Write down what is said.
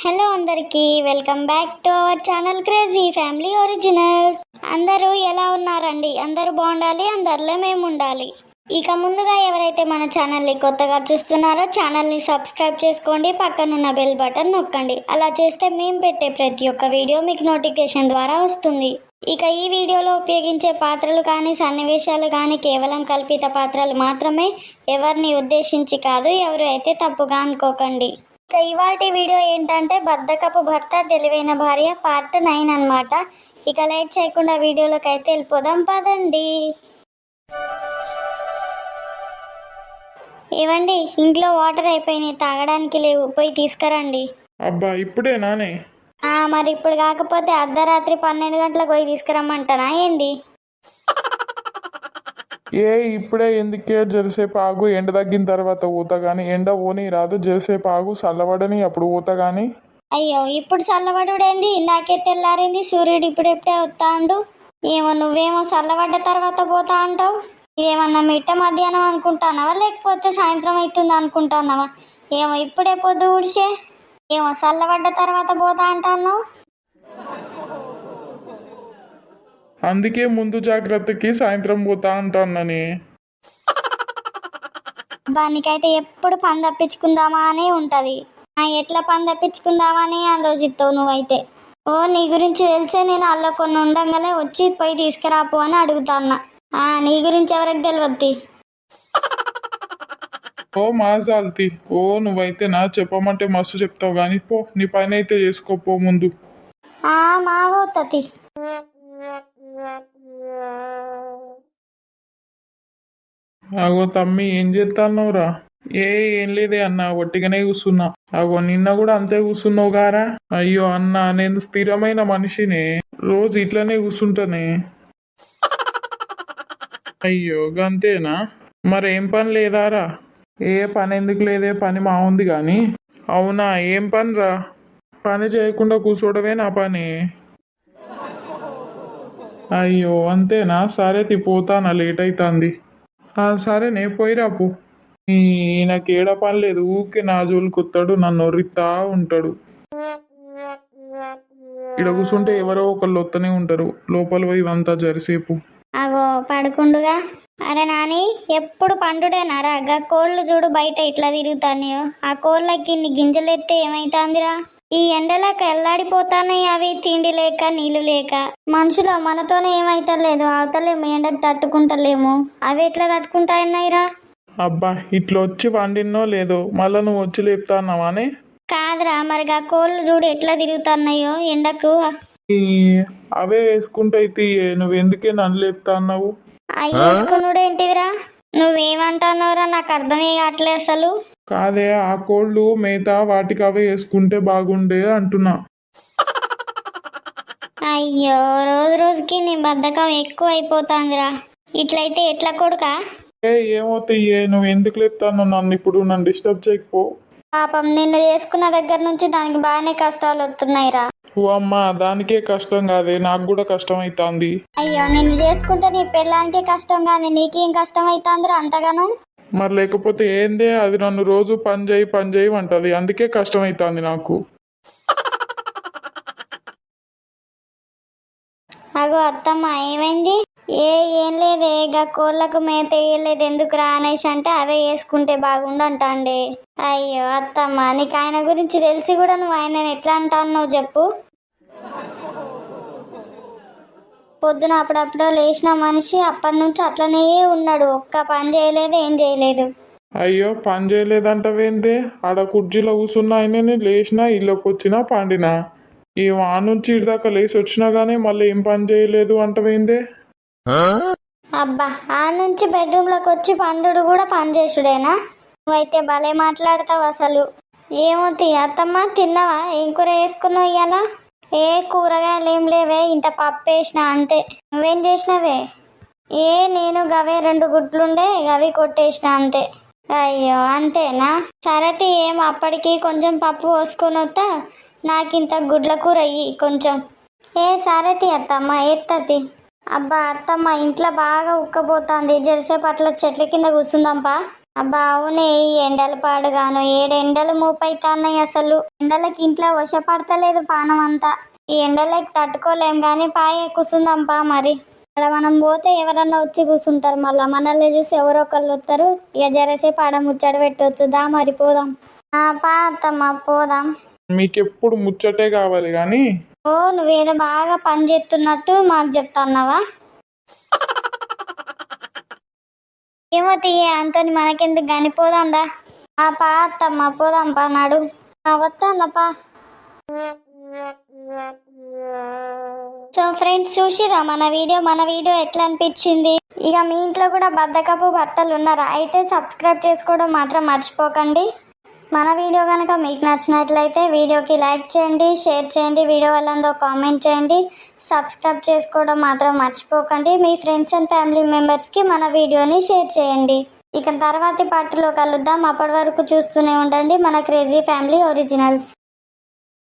Hello అందరికీ welcome back to our channel crazy family originals. అందరూ ఎలా ఉన్నారండి? అందరూ బాగుండాలి, అందరిలో మేము ఉండాలి. ఇక ముందుగా ఎవరైతే మన ఛానల్ని కొత్తగా చూస్తున్నారో ఛానల్ని సబ్స్క్రైబ్ చేసుకోండి, పక్కనున్న బెల్ బటన్ నొక్కండి. అలా చేస్తే మేము పెట్టే ప్రతి ఒక్క వీడియో మీకు నోటిఫికేషన్ ద్వారా వస్తుంది. ఇక ఈ వీడియోలో ఉపయోగించే పాత్రలు కానీ సన్నివేశాలు కానీ కేవలం కల్పిత పాత్రలు మాత్రమే, ఎవరిని ఉద్దేశించి కాదు. ఎవరు అయితే తప్పుగా అనుకోకండి. ఇక ఇవాటి వీడియో ఏంటంటే బద్ధకపు భర్త తెలివైన భార్య పార్ట్ 9 అన్నమాట. ఇక లేట్ చేయకుండా వీడియోలోకి అయితే వెళ్ళిపోదాం పదండి. ఏవండి, ఇంట్లో వాటర్ అయిపోయినాయి, తాగడానికి లేవు, పోయి తీసుకురండి. అబ్బా ఇప్పుడే నానే? మరి ఇప్పుడు కాకపోతే అర్ధరాత్రి 12 గంటలకు పోయి తీసుకురమ్మంటానా ఏంది? ఇప్పుడే ఎందుకే? జరసేపు ఆగు, ఎండ తగ్గిన తర్వాత ఊత గాని. ఎండ ఓని రాదు, జరసేపు ఆగు, చల్లబడని అప్పుడు ఊత గాని. అయ్యో, ఇప్పుడు చల్లబడుడేంది? ఇందాకే తెల్లారింది, సూర్యుడు ఇప్పుడెప్పుడే వస్తాండు. ఏమో నువ్వేమో చల్లబడ్డ తర్వాత పోతా అంటావు. ఏమన్నా మిట్ట మధ్యాహ్నం అనుకుంటున్నావా లేకపోతే సాయంత్రం అవుతుంది అనుకుంటున్నావా? ఏమో ఇప్పుడే పొద్దు ఊడిసే, ఏమో చల్లబడ్డ తర్వాత పోతా అంటున్నావు. అందుకే ముందు జాగ్రత్తకి సాయంత్రం పోతా అంటానని. దానికైతే ఎప్పుడు పని తప్పించుకుందామా అని ఉంటది. ఎట్లా పని తప్పించుకుందామా అని ఆలోచిస్తావు నువ్వైతే. నీ గురించి తెలిసే నేను అల్ల కొన్ని ఉండంగానే వచ్చి పోయి తీసుకురాపో అని అడుగుతాన్నా. నీ గురించి ఎవరికి తెలియద్ది? మాజాల్తి. నువ్వైతే నా చెప్పమంటే మస్తు చెప్తావు గాని పో, నీ పని అయితే చేసుకోపో ముందు. మా పోతది. అగో తమ్మి, ఏం చేస్తాన్నావురా? ఏం లేదే అన్న, ఒట్టిగానే కూర్చున్నా. అగో నిన్న కూడా అంతే కూర్చున్నావు గారా? అయ్యో అన్న, నేను స్థిరమైన మనిషిని, రోజు ఇట్లనే కూర్చుంటానే. అయ్యో గంతేనా? మరేం పని లేదారా? ఏ పని ఎందుకు లేదే, పని మా ఉంది గాని. అవునా, ఏం పని రా? పని చేయకుండా కూర్చోవడమే నా పని. అయ్యో అంతేనా? సరే పోతానా, లేట్ అవుతుంది. సరేనే పోయిరాపు. ఈయనకి ఏడ పని లేదు, ఊకే నా జోలికి వస్తాడు, నన్ను ఒర్రితా ఉంటాడు. ఇక్కడ కూర్చుంటే ఎవరో ఒకళ్ళు వస్తూనే ఉంటారు, లోపల పోయి అంతా జరిసేపు. అగో పడుకుండుగా. అరే నాని, ఎప్పుడు పండుడేనారా? గా కోళ్ళు చూడు బయట ఇట్లా తిరుగుతానయో. ఆ కోళ్ళకి ఇన్ని గింజలెత్తే ఏమైతుందిరా? ఈ ఎండలకు ఎల్లాడిపోతానయి అవి, తిండి లేక నీళ్లు లేక. మనుషులు మనతోనే ఏమైతలేదు, అవతలేము, ఎండకు తట్టుకుంటలేము. అవి ఎట్లా తట్టుకుంటాయన్నాయిరా? అబ్బా ఇట్లా వచ్చి వండినో లేదో, మళ్ళా నువ్వు వచ్చి లేపుతాన్నావానే? కాదురా, మరిగా కోళ్ళు చూడు ఎట్లా తిరుగుతున్నాయో ఎండకు. అవే వేసుకుంటే నువ్వు ఎందుకే నన్ను లేపుతా అన్నావు? అవి వేసుకున్నాడేంటిదిరా? నువ్వేమంటున్నావురా? నాకు అర్థమే కావట్లే అసలు. కాదే, ఆ కోళ్ళు మేత వాటికి అవే వేసుకుంటే బాగుండే అంటున్నా. అయ్యో, రోజు రోజుకి నీ బద్ధకం ఎక్కువ అయిపోతాందిరా. ఇట్లయితే ఎట్లా కొడుకా? ఏమవుతాయే, నువ్వు ఎందుకు లేపుతాను నన్ను? ఇప్పుడు నన్ను డిస్టర్బ్ చేయకపో. పాపం నిన్ను చేసుకున్న దగ్గర నుంచి దానికి బాగానే కష్టాలు వస్తున్నాయిరా. ఓ అమ్మా, దానికే కష్టం కాదే, నాకు కూడా కష్టం అవుతుంది. అయ్యో, నిన్ను చేసుకుంటే నీ పెళ్ళానికి కష్టం కానీ నీకేం కష్టం అవుతుందిరా అంతగాను? మరి లేకపోతే ఏందే, అది నన్ను రోజు పని చేయి అంటది, అందుకే కష్టం అవుతుంది నాకు. అగో అత్తమ్మ, ఏమైంది? ఏం లేదే, గా కోళ్ళకు మేత వేయలేదు ఎందుకు రా అనేసి అంటే అవే వేసుకుంటే బాగుండు అంటాండే. అయ్యో అత్తమ్మ, నీకు ఆయన గురించి తెలిసి కూడా నువ్వు ఆయన ఎట్లా అంటావు చెప్పు. పొద్దున అప్పుడప్పుడు లేచిన మనిషి అప్పటి నుంచి అట్లనే ఉన్నాడు, ఒక్క పని చేయలేదు, ఏం చేయలేదు. అయ్యో పని చేయలేదంటవేందే? ఆడ కుర్చీలో కూర్చున్న ఆయనని లేచినా, ఇల్లుకి వచ్చినా, పండినా. ఈ వాన నుంచి ఇదాకా లేచి వచ్చినా గానీ మళ్ళీ ఏం పని చేయలేదు అంటవేందే? అబ్బా, ఆ నుంచి బెడ్రూమ్ లోకి వచ్చి పండుడు కూడా పని చేసుడేనా? నువ్వైతే భలే మాట్లాడతావు అసలు. ఏమో అత్తమ్మ, తిన్నావా? ఏం కూర వేసుకున్నావు ఇవాళ? కూరగాయలు ఏం లేవే, ఇంత పప్పు వేసినా అంతే. నువ్వేం చేసినావే? నేను గవే 2 గుడ్లుండే గవి కొట్టేసిన అంతే. అయ్యో అంతేనా? సరే ఏం అప్పటికి కొంచెం పప్పు పోసుకొని వస్తా, నాకింత గుడ్ల కూర ఇయ్యి కొంచెం. సరే అత్తమ్మ ఎత్తది. అబ్బా అత్తమ్మ, ఇంట్లో బాగా ఉక్కపోతుంది, జరసేపు అట్లా చెట్ల కింద కూర్చుందాంపా. అబ్బా అవునే ఈ ఎండలు పాడుగాను ఎండలు మూపైతాన్నాయి అసలు ఎండలకి ఇంట్లో వశపడతలేదు పానం అంతా ఈ ఎండలకి తట్టుకోలేం గాని పాయే కూసుందాంపా మరి అక్కడ మనం పోతే ఎవరన్నా వచ్చి కూర్చుంటారు మళ్ళా మనల్ని చూసి ఎవరో ఒకళ్ళు వస్తారు ఇక జరసేపు ఆడ ముచ్చట పెట్టవచ్చు దా మరి పోదాం పా అత్తమ్మ పోదాం మీకెప్పుడు ముచ్చటే కావాలి కానీ ఓ నువ్వేదో బాగా పని చేస్తున్నట్టు మాకు చెప్తాన్నావా ఏమో తీయే అంతని మనకెందుకు గాని పోదాందా పా అత్తమ్మ పోదాం పా నాడు వస్తానప్పా సో ఫ్రెండ్స్ చూసిరా మన వీడియో ఎట్లా అనిపించింది ఇక మీ ఇంట్లో కూడా బద్దకపు భర్తలు ఉన్నారా అయితే సబ్స్క్రైబ్ చేసుకోవడం మాత్రం మర్చిపోకండి మన వీడియో కనుక మీకు నచ్చినట్లయితే వీడియోకి లైక్ చేయండి షేర్ చేయండి వీడియో వాళ్ళందో కామెంట్ చేయండి సబ్స్క్రైబ్ చేసుకోవడం మాత్రం మర్చిపోకండి మీ ఫ్రెండ్స్ అండ్ ఫ్యామిలీ మెంబర్స్కి మన వీడియోని షేర్ చేయండి ఇక తర్వాతి పార్టీలో కలుద్దాం అప్పటి వరకు చూస్తూనే ఉండండి మన క్రేజీ ఫ్యామిలీ ఒరిజినల్స్